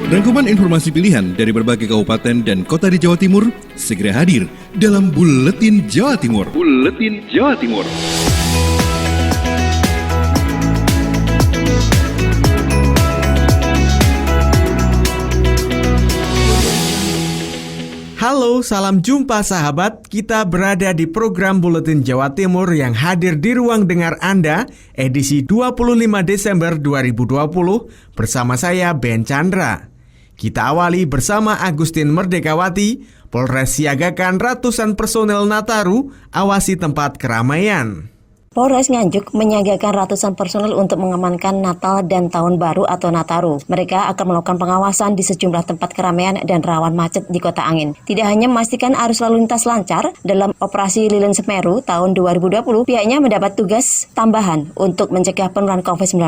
Rangkuman informasi pilihan dari berbagai kabupaten dan kota di Jawa Timur segera hadir dalam Buletin Jawa Timur. Buletin Jawa Timur. Halo, salam jumpa sahabat. Kita berada di program Buletin Jawa Timur yang hadir di ruang dengar Anda edisi 25 Desember 2020 bersama saya Ben Chandra. Kita awali bersama Agustin Merdekawati. Polres siagakan ratusan personel Nataru awasi tempat keramaian. Polres Nganjuk menyiagakan ratusan personel untuk mengamankan Natal dan Tahun Baru atau Nataru. Mereka akan melakukan pengawasan di sejumlah tempat keramaian dan rawan macet di Kota Angin. Tidak hanya memastikan arus lalu lintas lancar, dalam operasi Lilin Semeru tahun 2020, pihaknya mendapat tugas tambahan untuk mencegah penularan COVID-19.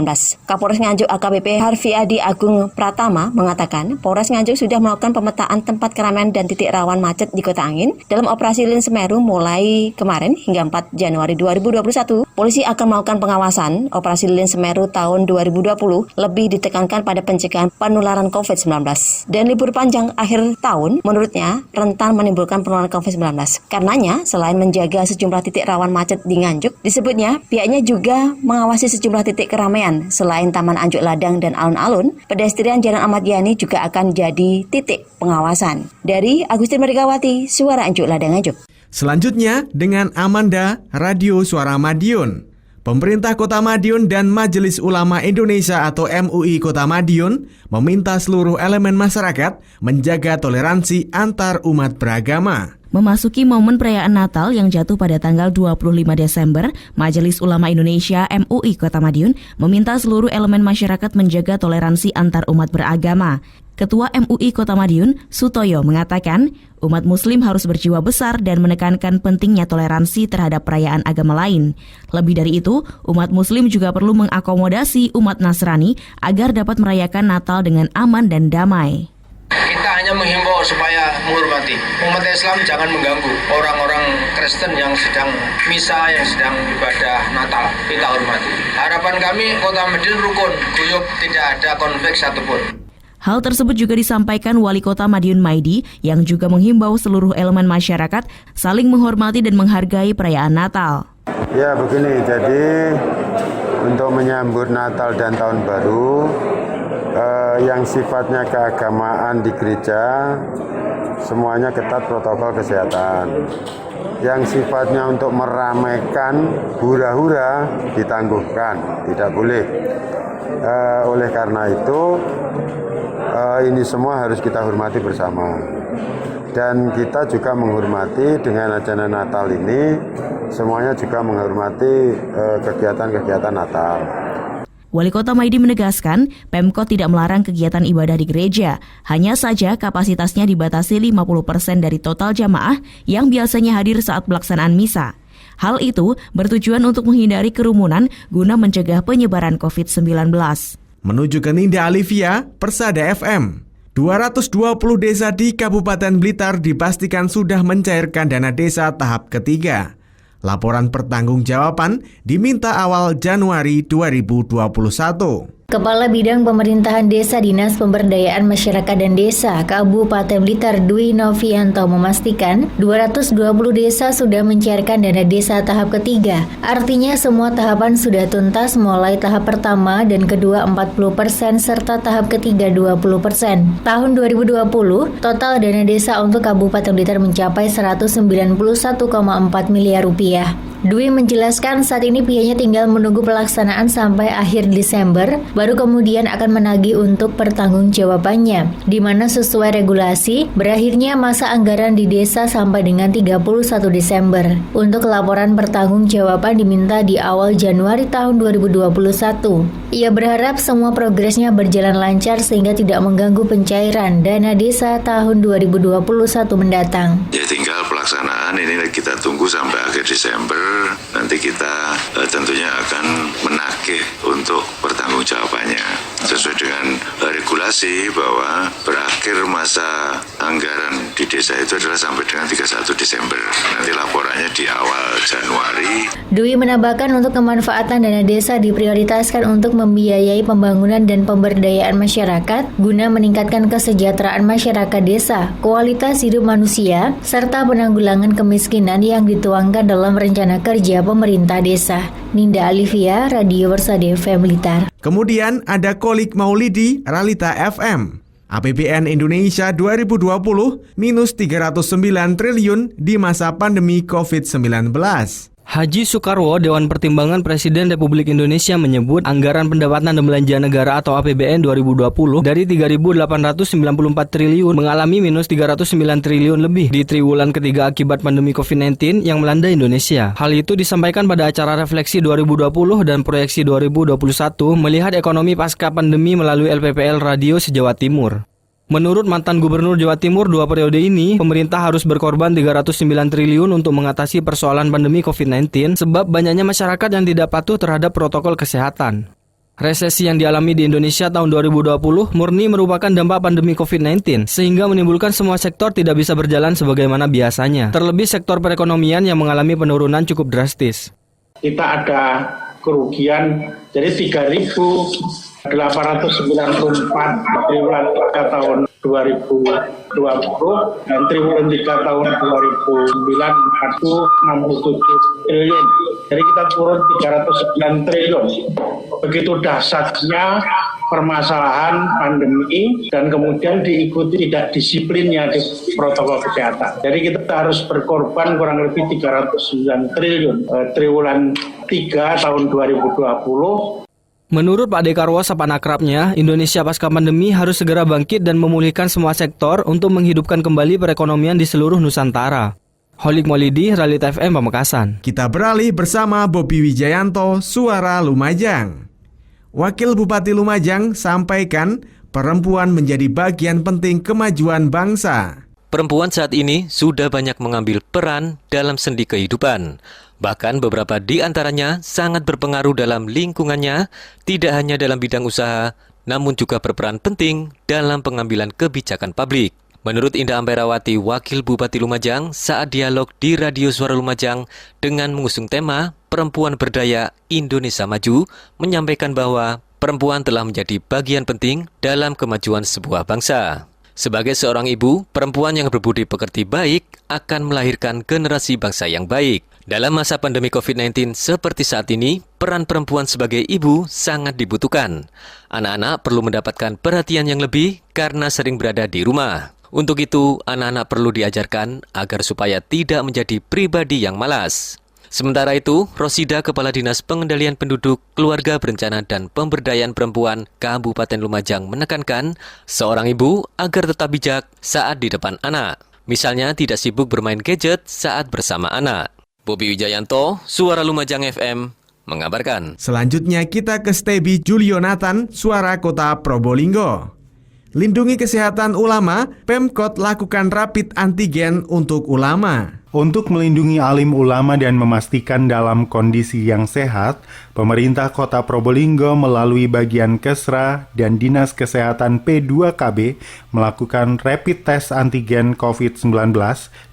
Kapolres Nganjuk AKBP Harfi Adi Agung Pratama mengatakan, Polres Nganjuk sudah melakukan pemetaan tempat keramaian dan titik rawan macet di Kota Angin dalam operasi Lilin Semeru mulai kemarin hingga 4 Januari 2021. Polisi akan melakukan pengawasan. Operasi Lilin Semeru tahun 2020 lebih ditekankan pada pencegahan penularan COVID-19. Dan libur panjang akhir tahun menurutnya rentan menimbulkan penularan COVID-19. Karenanya, selain menjaga sejumlah titik rawan macet di Nganjuk, disebutnya pihaknya juga mengawasi sejumlah titik keramaian. Selain Taman Anjuk Ladang dan alun-alun, pedestrian Jalan Ahmad Yani juga akan jadi titik pengawasan. Dari Agustin Merdekawati, Suara Anjuk Ladang Nganjuk. Selanjutnya dengan Amanda, Radio Suara Madiun. Pemerintah Kota Madiun dan Majelis Ulama Indonesia atau MUI Kota Madiun meminta seluruh elemen masyarakat menjaga toleransi antar umat beragama. Memasuki momen perayaan Natal yang jatuh pada tanggal 25 Desember, Majelis Ulama Indonesia MUI Kota Madiun meminta seluruh elemen masyarakat menjaga toleransi antar umat beragama. Ketua MUI Kota Madiun, Sutoyo, mengatakan umat muslim harus berjiwa besar dan menekankan pentingnya toleransi terhadap perayaan agama lain. Lebih dari itu, umat muslim juga perlu mengakomodasi umat Nasrani agar dapat merayakan Natal dengan aman dan damai. Kita hanya menghimbau supaya menghormati. Umat Islam jangan mengganggu orang-orang Kristen yang sedang misa, yang sedang ibadah Natal. Kita hormati. Harapan kami Kota Madiun rukun, guyup, tidak ada konflik satupun. Hal tersebut juga disampaikan Wali Kota Madiun Maidi yang juga menghimbau seluruh elemen masyarakat saling menghormati dan menghargai perayaan Natal. Ya begini, jadi untuk menyambut Natal dan Tahun Baru, yang sifatnya keagamaan di gereja, semuanya ketat protokol kesehatan. Yang sifatnya untuk meramaikan hura-hura ditangguhkan, tidak boleh. Oleh karena itu, ini semua harus kita hormati bersama. Dan kita juga menghormati dengan acara Natal ini, semuanya juga menghormati kegiatan-kegiatan Natal. Wali Kota Maidi menegaskan, Pemkot tidak melarang kegiatan ibadah di gereja. Hanya saja kapasitasnya dibatasi 50% dari total jamaah yang biasanya hadir saat pelaksanaan misa. Hal itu bertujuan untuk menghindari kerumunan guna mencegah penyebaran COVID-19. Menuju ke Ninda Alivia, Persada FM. 220 desa di Kabupaten Blitar dipastikan sudah mencairkan dana desa tahap ketiga. Laporan pertanggungjawaban diminta awal Januari 2021. Kepala Bidang Pemerintahan Desa Dinas Pemberdayaan Masyarakat dan Desa Kabupaten Blitar Dwi Novianto memastikan 220 desa sudah mencairkan dana desa tahap ketiga. Artinya semua tahapan sudah tuntas mulai tahap pertama dan kedua 40% serta tahap ketiga 20%. Tahun 2020, total dana desa untuk Kabupaten Blitar mencapai 191,4 miliar rupiah. Dwi menjelaskan saat ini pihaknya tinggal menunggu pelaksanaan sampai akhir Desember, baru kemudian akan menagih untuk pertanggungjawabannya, di mana sesuai regulasi, berakhirnya masa anggaran di desa sampai dengan 31 Desember. Untuk laporan pertanggungjawaban diminta di awal Januari tahun 2021. Ia berharap semua progresnya berjalan lancar sehingga tidak mengganggu pencairan dana desa tahun 2021 mendatang. Ya tinggal pelaksanaan ini kita tunggu sampai akhir Desember. Nanti kita tentunya akan menagih untuk pertanggungjawabannya sesuai dengan regulasi. fasilitasi bahwa berakhir masa anggaran di desa itu adalah sampai dengan 31 Desember. Nanti laporannya di awal Januari. Dwi menambahkan untuk kemanfaatan dana desa diprioritaskan untuk membiayai pembangunan dan pemberdayaan masyarakat guna meningkatkan kesejahteraan masyarakat desa, kualitas hidup manusia, serta penanggulangan kemiskinan yang dituangkan dalam rencana kerja pemerintah desa. Ninda Alivia, Radio Bersade FM Blitar. Kemudian ada Kolik Maulidi, Realita FM. APBN Indonesia 2020 minus 309 triliun di masa pandemi COVID-19. Haji Soekarwo, Dewan Pertimbangan Presiden Republik Indonesia menyebut anggaran pendapatan dan belanja negara atau APBN 2020 dari 3.894 triliun mengalami minus 309 triliun lebih di triwulan ketiga akibat pandemi COVID-19 yang melanda Indonesia. Hal itu disampaikan pada acara refleksi 2020 dan proyeksi 2021 melihat ekonomi pasca pandemi melalui LPPL Radio se-Jawa Timur. Menurut mantan Gubernur Jawa Timur 2 periode ini, pemerintah harus berkorban 309 triliun untuk mengatasi persoalan pandemi COVID-19 sebab banyaknya masyarakat yang tidak patuh terhadap protokol kesehatan. Resesi yang dialami di Indonesia tahun 2020 murni merupakan dampak pandemi COVID-19 sehingga menimbulkan semua sektor tidak bisa berjalan sebagaimana biasanya. Terlebih sektor perekonomian yang mengalami penurunan cukup drastis. Kita ada kerugian jadi 3.894 triwulan 3 tahun 2020 dan triwulan 3 tahun 2019 67 triliun. Jadi kita turun 309 triliun. Begitu dahsyatnya permasalahan pandemi dan kemudian diikuti tidak disiplinnya di protokol kesehatan. Jadi kita harus berkorban kurang lebih 309 triliun triwulan 3 tahun 2020. Menurut Pak Dekarwo sapaan akrabnya, Indonesia pasca pandemi harus segera bangkit dan memulihkan semua sektor untuk menghidupkan kembali perekonomian di seluruh Nusantara. Kolik Maulidi, Realita FM Pamekasan. Kita beralih bersama Bobi Wijayanto, Suara Lumajang. Wakil Bupati Lumajang sampaikan perempuan menjadi bagian penting kemajuan bangsa. Perempuan saat ini sudah banyak mengambil peran dalam sendi kehidupan. Bahkan beberapa di antaranya sangat berpengaruh dalam lingkungannya, tidak hanya dalam bidang usaha, namun juga berperan penting dalam pengambilan kebijakan publik. Menurut Indah Amperawati, Wakil Bupati Lumajang, saat dialog di Radio Suara Lumajang dengan mengusung tema Perempuan Berdaya Indonesia Maju, menyampaikan bahwa perempuan telah menjadi bagian penting dalam kemajuan sebuah bangsa. Sebagai seorang ibu, perempuan yang berbudi pekerti baik akan melahirkan generasi bangsa yang baik. Dalam masa pandemi COVID-19 seperti saat ini, peran perempuan sebagai ibu sangat dibutuhkan. Anak-anak perlu mendapatkan perhatian yang lebih karena sering berada di rumah. Untuk itu, anak-anak perlu diajarkan agar supaya tidak menjadi pribadi yang malas. Sementara itu, Rosida, Kepala Dinas Pengendalian Penduduk, Keluarga Berencana dan Pemberdayaan Perempuan Kabupaten Lumajang menekankan seorang ibu agar tetap bijak saat di depan anak. Misalnya tidak sibuk bermain gadget saat bersama anak. Bobi Wijayanto, Suara Lumajang FM, mengabarkan. Selanjutnya kita ke Stebi Julionathan, Suara Kota Probolinggo. Lindungi kesehatan ulama, Pemkot lakukan rapid antigen untuk ulama. Untuk melindungi alim ulama dan memastikan dalam kondisi yang sehat, pemerintah Kota Probolinggo melalui bagian Kesra dan Dinas Kesehatan P2KB melakukan rapid test antigen COVID-19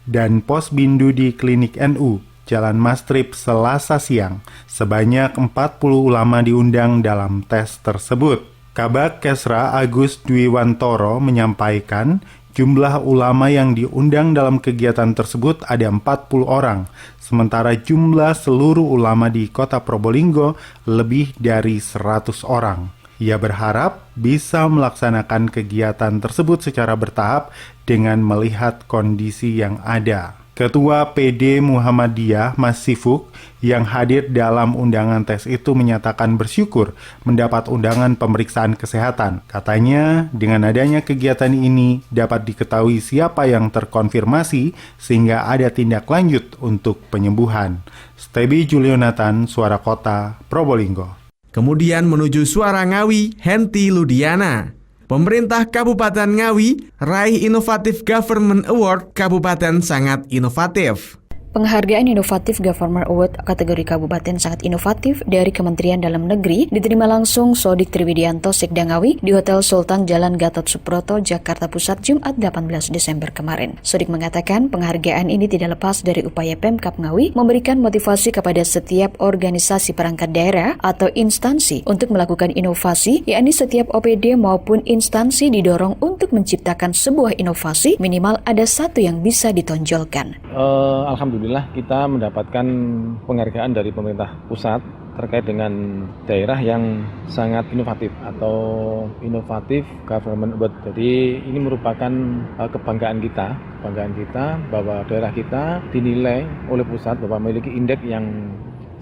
dan posbindu di Klinik NU, Jalan Mastrip, Selasa siang. Sebanyak 40 ulama diundang dalam tes tersebut. Kabag Kesra Agus Dwi Wantoro menyampaikan jumlah ulama yang diundang dalam kegiatan tersebut ada 40 orang, sementara jumlah seluruh ulama di Kota Probolinggo lebih dari 100 orang. Ia berharap bisa melaksanakan kegiatan tersebut secara bertahap dengan melihat kondisi yang ada. Ketua PD Muhammadiyah Mas Sifuk yang hadir dalam undangan tes itu menyatakan bersyukur mendapat undangan pemeriksaan kesehatan. Katanya dengan adanya kegiatan ini dapat diketahui siapa yang terkonfirmasi sehingga ada tindak lanjut untuk penyembuhan. Stebi Julionathan, Suara Kota, Probolinggo. Kemudian menuju Suara Ngawi, Henti Ludiana. Pemerintah Kabupaten Ngawi raih Inovatif Government Award Kabupaten Sangat Inovatif. Penghargaan Inovatif Government Award kategori Kabupaten Sangat Inovatif dari Kementerian Dalam Negeri diterima langsung Sodik Triwidianto Sekdangawi di Hotel Sultan Jalan Gatot Subroto, Jakarta Pusat, Jumat 18 Desember kemarin. Sodik mengatakan penghargaan ini tidak lepas dari upaya Pemkab Ngawi memberikan motivasi kepada setiap organisasi perangkat daerah atau instansi untuk melakukan inovasi, yakni setiap OPD maupun instansi didorong untuk menciptakan sebuah inovasi, minimal ada satu yang bisa ditonjolkan. Alhamdulillah kita mendapatkan penghargaan dari pemerintah pusat terkait dengan daerah yang sangat inovatif atau inovatif government award. Jadi ini merupakan kebanggaan kita bahwa daerah kita dinilai oleh pusat bahwa memiliki indeks yang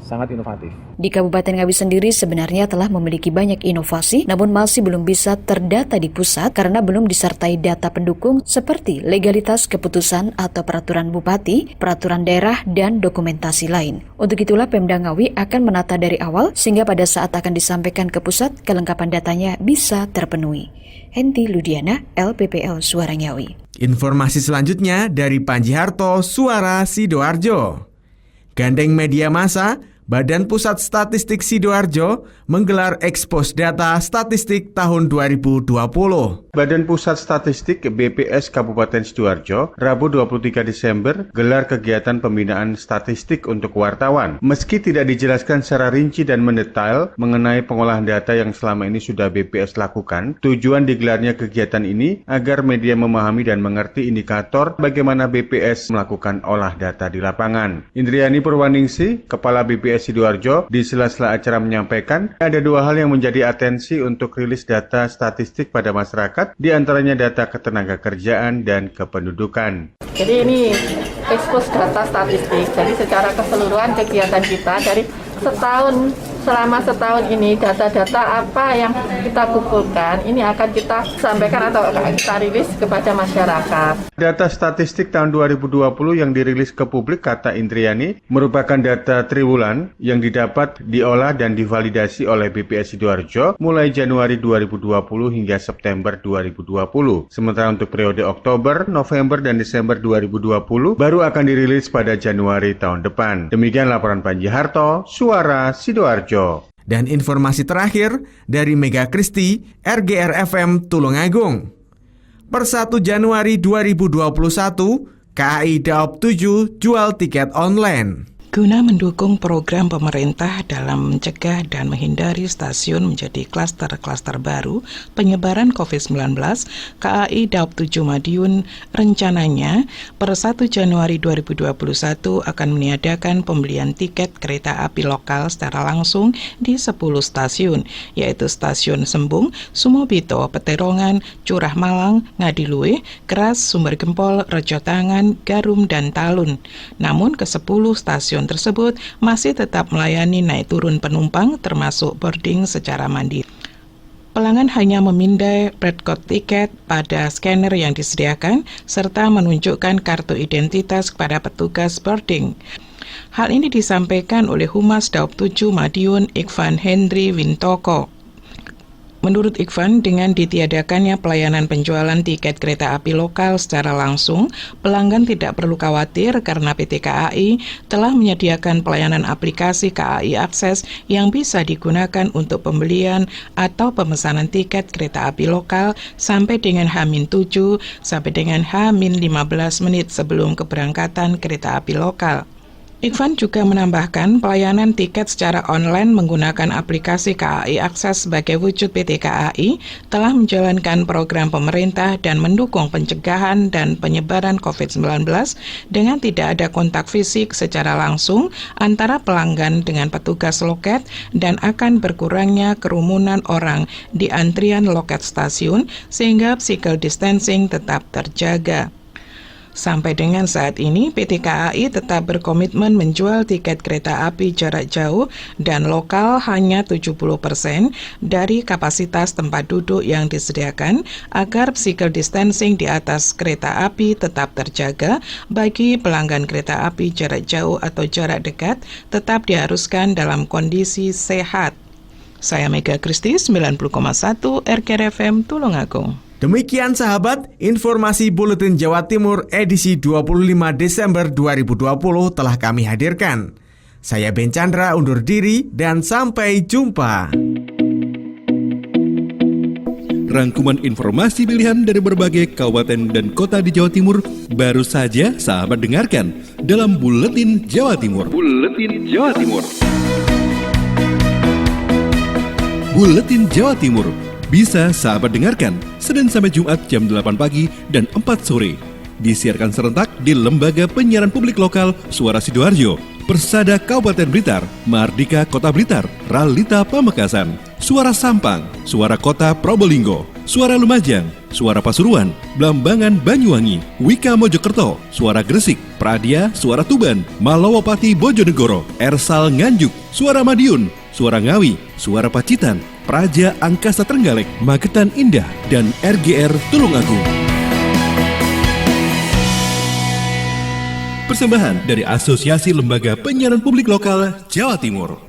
sangat inovatif. Di Kabupaten Ngawi sendiri sebenarnya telah memiliki banyak inovasi, namun masih belum bisa terdata di pusat karena belum disertai data pendukung seperti legalitas keputusan atau peraturan bupati, peraturan daerah, dan dokumentasi lain. Untuk itulah Pemda Ngawi akan menata dari awal sehingga pada saat akan disampaikan ke pusat, kelengkapan datanya bisa terpenuhi. Henti Ludiana, LPPL Suara Ngawi. Informasi selanjutnya dari Panji Harto, Suara Sidoarjo. Gandeng media massa, Badan Pusat Statistik Sidoarjo menggelar ekspos data statistik tahun 2020. Badan Pusat Statistik BPS Kabupaten Sidoarjo, Rabu 23 Desember, gelar kegiatan pembinaan statistik untuk wartawan. Meski tidak dijelaskan secara rinci dan mendetail mengenai pengolahan data yang selama ini sudah BPS lakukan, tujuan digelarnya kegiatan ini agar media memahami dan mengerti indikator bagaimana BPS melakukan olah data di lapangan. Indriani Purwaningsi, Kepala BPS Sidoarjo, di sela-sela acara menyampaikan ada dua hal yang menjadi atensi untuk rilis data statistik pada masyarakat, di antaranya data ketenagakerjaan dan kependudukan. Jadi ini ekspos data statistik, jadi secara keseluruhan kegiatan kita dari selama setahun ini data-data apa yang kita kumpulkan ini akan kita sampaikan atau kita rilis kepada masyarakat. Data statistik tahun 2020 yang dirilis ke publik, kata Indriani, merupakan data triwulan yang didapat, diolah dan divalidasi oleh BPS Sidoarjo mulai Januari 2020 hingga September 2020. Sementara untuk periode Oktober, November, dan Desember 2020 baru akan dirilis pada Januari tahun depan. Demikian laporan Panji Harto, Suara Sidoarjo. Dan informasi terakhir dari Mega Kristi, RGR FM Tulungagung. Per 1 Januari 2021, KAI Daop 7 jual tiket online. Guna mendukung program pemerintah dalam mencegah dan menghindari stasiun menjadi klaster-klaster baru penyebaran COVID-19, KAI Daop 7 Madiun rencananya per 1 Januari 2021 akan meniadakan pembelian tiket kereta api lokal secara langsung di 10 stasiun, yaitu Stasiun Sembung, Sumobito, Peterongan, Curah Malang, Ngadiluih, Keras, Sumber Gempol, Rejotangan, Garum, dan Talun. Namun ke 10 stasiun tersebut masih tetap melayani naik turun penumpang termasuk boarding secara mandiri. Pelanggan hanya memindai predcode tiket pada scanner yang disediakan serta menunjukkan kartu identitas kepada petugas boarding. Hal ini disampaikan oleh Humas Daop 7 Madiun, Ikhvan Hendri Wintoko. Menurut Ikhvan, dengan ditiadakannya pelayanan penjualan tiket kereta api lokal secara langsung, pelanggan tidak perlu khawatir karena PT KAI telah menyediakan pelayanan aplikasi KAI Akses yang bisa digunakan untuk pembelian atau pemesanan tiket kereta api lokal sampai dengan H-7 sampai dengan H-15 menit sebelum keberangkatan kereta api lokal. Ikhvan juga menambahkan pelayanan tiket secara online menggunakan aplikasi KAI Akses sebagai wujud PT KAI telah menjalankan program pemerintah dan mendukung pencegahan dan penyebaran COVID-19 dengan tidak ada kontak fisik secara langsung antara pelanggan dengan petugas loket dan akan berkurangnya kerumunan orang di antrian loket stasiun sehingga physical distancing tetap terjaga. Sampai dengan saat ini, PT KAI tetap berkomitmen menjual tiket kereta api jarak jauh dan lokal hanya 70% dari kapasitas tempat duduk yang disediakan agar physical distancing di atas kereta api tetap terjaga bagi pelanggan kereta api jarak jauh atau jarak dekat tetap diharuskan dalam kondisi sehat. Saya Mega Kristi, 90,1 RGR FM Tulungagung. Demikian sahabat, informasi Buletin Jawa Timur edisi 25 Desember 2020 telah kami hadirkan. Saya Ben Chandra undur diri dan sampai jumpa. Rangkuman informasi pilihan dari berbagai kabupaten dan kota di Jawa Timur baru saja sahabat dengarkan dalam Buletin Jawa Timur. Buletin Jawa Timur. Buletin Jawa Timur bisa sahabat dengarkan Senin sampai Jumat jam 8 pagi dan 4 sore. Disiarkan serentak di Lembaga Penyiaran Publik Lokal Suara Sidoarjo, Persada Kabupaten Blitar, Mardika Kota Blitar, Ralita Pamekasan, Suara Sampang, Suara Kota Probolinggo, Suara Lumajang, Suara Pasuruan, Blambangan Banyuwangi, Wika Mojokerto, Suara Gresik, Pradia, Suara Tuban, Malawapati Bojonegoro, Ersal Nganjuk, Suara Madiun, Suara Ngawi, Suara Pacitan, Praja Angkasa Trenggalek, Magetan Indah, dan RGR Tulungagung. Persembahan dari Asosiasi Lembaga Penyiaran Publik Lokal Jawa Timur.